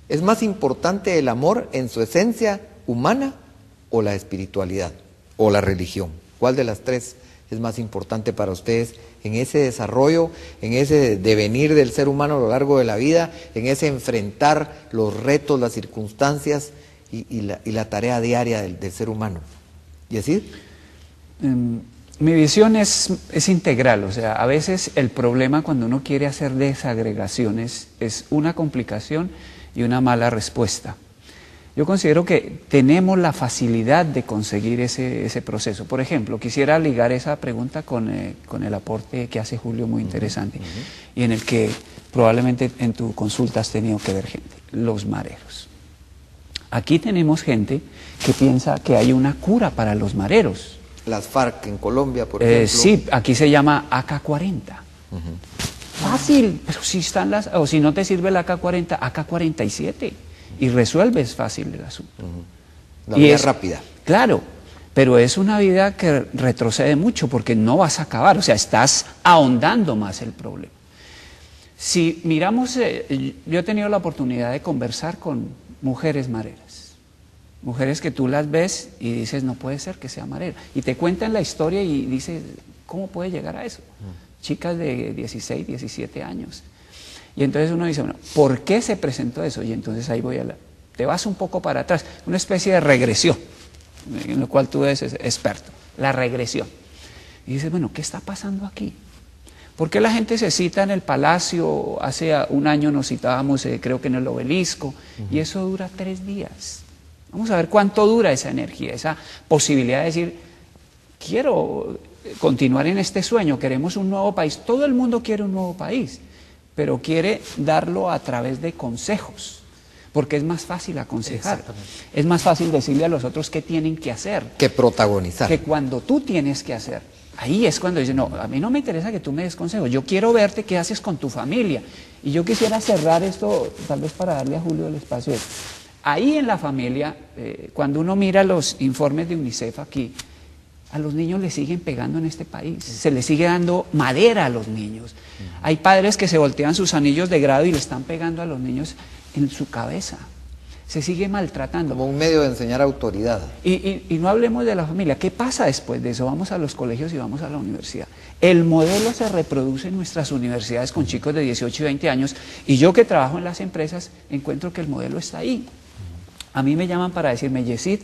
¿Es más importante el amor en su esencia humana o la espiritualidad o la religión? ¿Cuál de las tres es más importante para ustedes en ese desarrollo, en ese devenir del ser humano a lo largo de la vida, en ese enfrentar los retos, las circunstancias y la tarea diaria del ser humano? ¿Y así? Mi visión es integral, o sea, a veces el problema cuando uno quiere hacer desagregaciones es una complicación y una mala respuesta. Yo considero que tenemos la facilidad de conseguir ese proceso. Por ejemplo, quisiera ligar esa pregunta con el aporte que hace Julio, muy interesante, y en el que probablemente en tu consulta has tenido que ver gente, los mareros. Aquí tenemos gente que piensa que hay una cura para los mareros. Las FARC en Colombia, por ejemplo. Sí, aquí se llama AK-40. Fácil, pero si están o si no te sirve el AK-40, AK-47 y resuelves fácil el asunto. La vida es rápida. Claro, pero es una vida que retrocede mucho porque no vas a acabar, o sea, estás ahondando más el problema. Si miramos, yo he tenido la oportunidad de conversar con mujeres mareras, mujeres que tú las ves y dices, no puede ser que sea marera, y te cuentan la historia y dices, ¿cómo puede llegar a eso? Chicas de 16, 17 años. Y entonces uno dice, bueno, ¿por qué se presentó eso? Y entonces ahí te vas un poco para atrás, una especie de regresión, en lo cual tú eres experto, la regresión. Y dices, bueno, ¿qué está pasando aquí? ¿Por qué la gente se cita en el palacio? Hace un año nos citábamos, creo que en el obelisco, y eso dura 3 días. Vamos a ver cuánto dura esa energía, esa posibilidad de decir, quiero continuar en este sueño, queremos un nuevo país. Todo el mundo quiere un nuevo país, pero quiere darlo a través de consejos, porque es más fácil aconsejar. Es más fácil decirle a los otros qué tienen que hacer. Que protagonizar. Que cuando tú tienes que hacer. Ahí es cuando dicen, no, a mí no me interesa que tú me des consejos, yo quiero verte qué haces con tu familia. Y yo quisiera cerrar esto, tal vez para darle a Julio el espacio. Ahí en la familia, cuando uno mira los informes de UNICEF aquí, a los niños les siguen pegando en este país, se les sigue dando madera a los niños. Hay padres que se voltean sus anillos de grado y le están pegando a los niños en su cabeza. Se sigue maltratando. Como un medio de enseñar autoridad. Y no hablemos de la familia. ¿Qué pasa después de eso? Vamos a los colegios y vamos a la universidad. El modelo se reproduce en nuestras universidades con chicos de 18 y 20 años, y yo que trabajo en las empresas encuentro que el modelo está ahí. A mí me llaman para decirme, Yesid,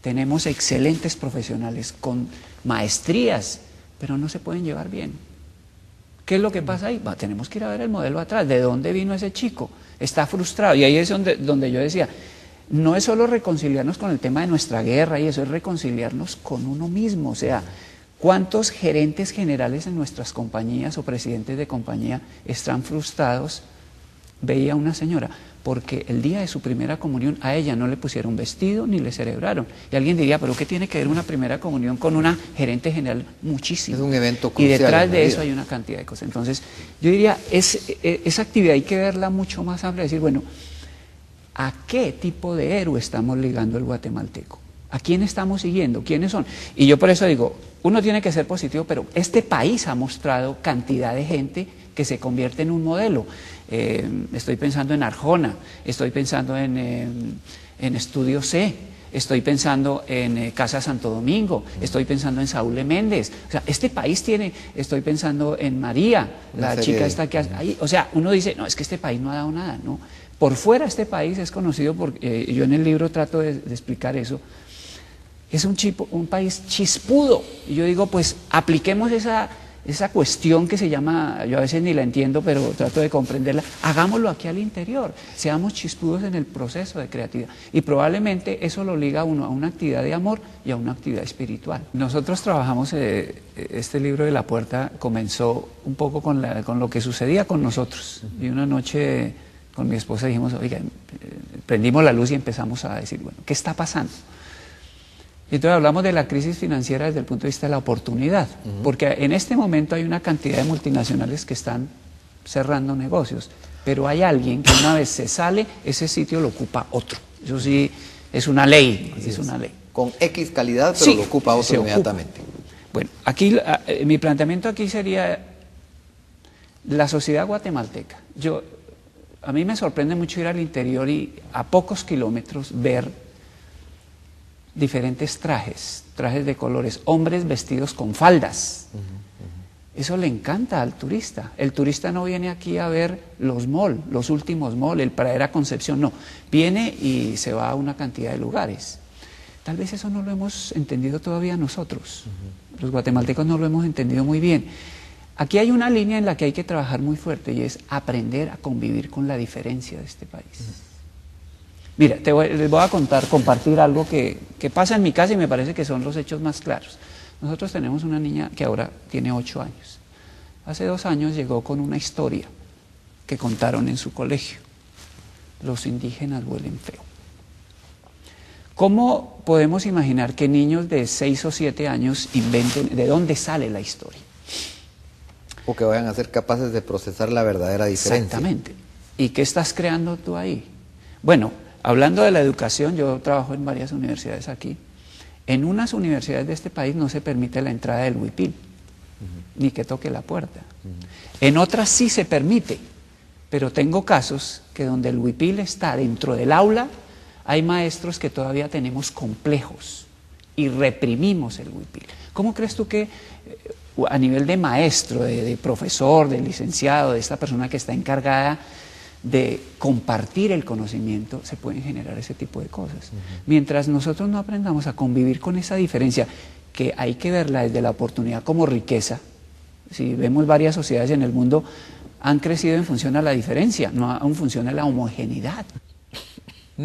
tenemos excelentes profesionales con maestrías, pero no se pueden llevar bien. ¿Qué es lo que pasa ahí? Tenemos que ir a ver el modelo atrás. ¿De dónde vino ese chico? Está frustrado. Y ahí es donde yo decía, no es solo reconciliarnos con el tema de nuestra guerra y eso, es reconciliarnos con uno mismo. O sea, ¿cuántos gerentes generales en nuestras compañías o presidentes de compañía están frustrados? Veía una señora, porque el día de su primera comunión a ella no le pusieron vestido ni le celebraron. Y alguien diría, ¿pero qué tiene que ver una primera comunión con una gerente general? Muchísimo. Es un evento crucial. Y detrás de eso hay una cantidad de cosas. Entonces, yo diría, esa actividad hay que verla mucho más amplia, decir, bueno, ¿a qué tipo de héroe estamos ligando el guatemalteco? ¿A quién estamos siguiendo? ¿Quiénes son? Y yo por eso digo, uno tiene que ser positivo, pero este país ha mostrado cantidad de gente que se convierte en un modelo. Estoy pensando en Arjona, estoy pensando en Estudio C, estoy pensando en Casa Santo Domingo, estoy pensando en Saúl Méndez. O sea, este país tiene, estoy pensando en María, la chica esta que ahí. O sea, uno dice, no, es que este país no ha dado nada, ¿no? Por fuera este país es conocido por, yo en el libro trato de explicar eso, es un país chispudo. Y yo digo, pues apliquemos esa cuestión que se llama, yo a veces ni la entiendo, pero trato de comprenderla, hagámoslo aquí al interior, seamos chispudos en el proceso de creatividad. Y probablemente eso lo liga a uno a una actividad de amor y a una actividad espiritual. Nosotros trabajamos, este libro de La Puerta comenzó un poco con lo que sucedía con nosotros. Y una noche con mi esposa dijimos, oiga, prendimos la luz y empezamos a decir, bueno, ¿qué está pasando? Y entonces hablamos de la crisis financiera desde el punto de vista de la oportunidad, porque en este momento hay una cantidad de multinacionales que están cerrando negocios, pero hay alguien que una vez se sale, ese sitio lo ocupa otro. Eso sí, es una ley, es una ley. Con X calidad, pero sí, lo ocupa otro inmediatamente. Bueno, aquí mi planteamiento aquí sería la sociedad guatemalteca. a mí me sorprende mucho ir al interior y a pocos kilómetros ver diferentes trajes de colores, hombres vestidos con faldas. Eso le encanta al turista. El turista no viene aquí a ver los malls, los últimos malls, el Pradera Concepción, no. Viene y se va a una cantidad de lugares. Tal vez eso no lo hemos entendido todavía nosotros. Los guatemaltecos no lo hemos entendido muy bien. Aquí hay una línea en la que hay que trabajar muy fuerte y es aprender a convivir con la diferencia de este país. Mira, les voy a compartir algo que pasa en mi casa y me parece que son los hechos más claros. Nosotros tenemos una niña que ahora tiene 8 años. Hace 2 años llegó con una historia que contaron en su colegio. Los indígenas huelen feo. ¿Cómo podemos imaginar que niños de 6 o 7 años inventen de dónde sale la historia? O que vayan a ser capaces de procesar la verdadera diferencia. Exactamente. ¿Y qué estás creando tú ahí? Bueno, hablando de la educación, yo trabajo en varias universidades aquí. En unas universidades de este país no se permite la entrada del huipil, ni que toque la puerta. En otras sí se permite, pero tengo casos que donde el huipil está dentro del aula, hay maestros que todavía tenemos complejos y reprimimos el huipil. ¿Cómo crees tú que a nivel de maestro, de profesor, de licenciado, de esta persona que está encargada de compartir el conocimiento, se pueden generar ese tipo de cosas? Mientras nosotros no aprendamos a convivir con esa diferencia, que hay que verla desde la oportunidad como riqueza. Si vemos varias sociedades en el mundo, han crecido en función a la diferencia, no en función a la homogeneidad.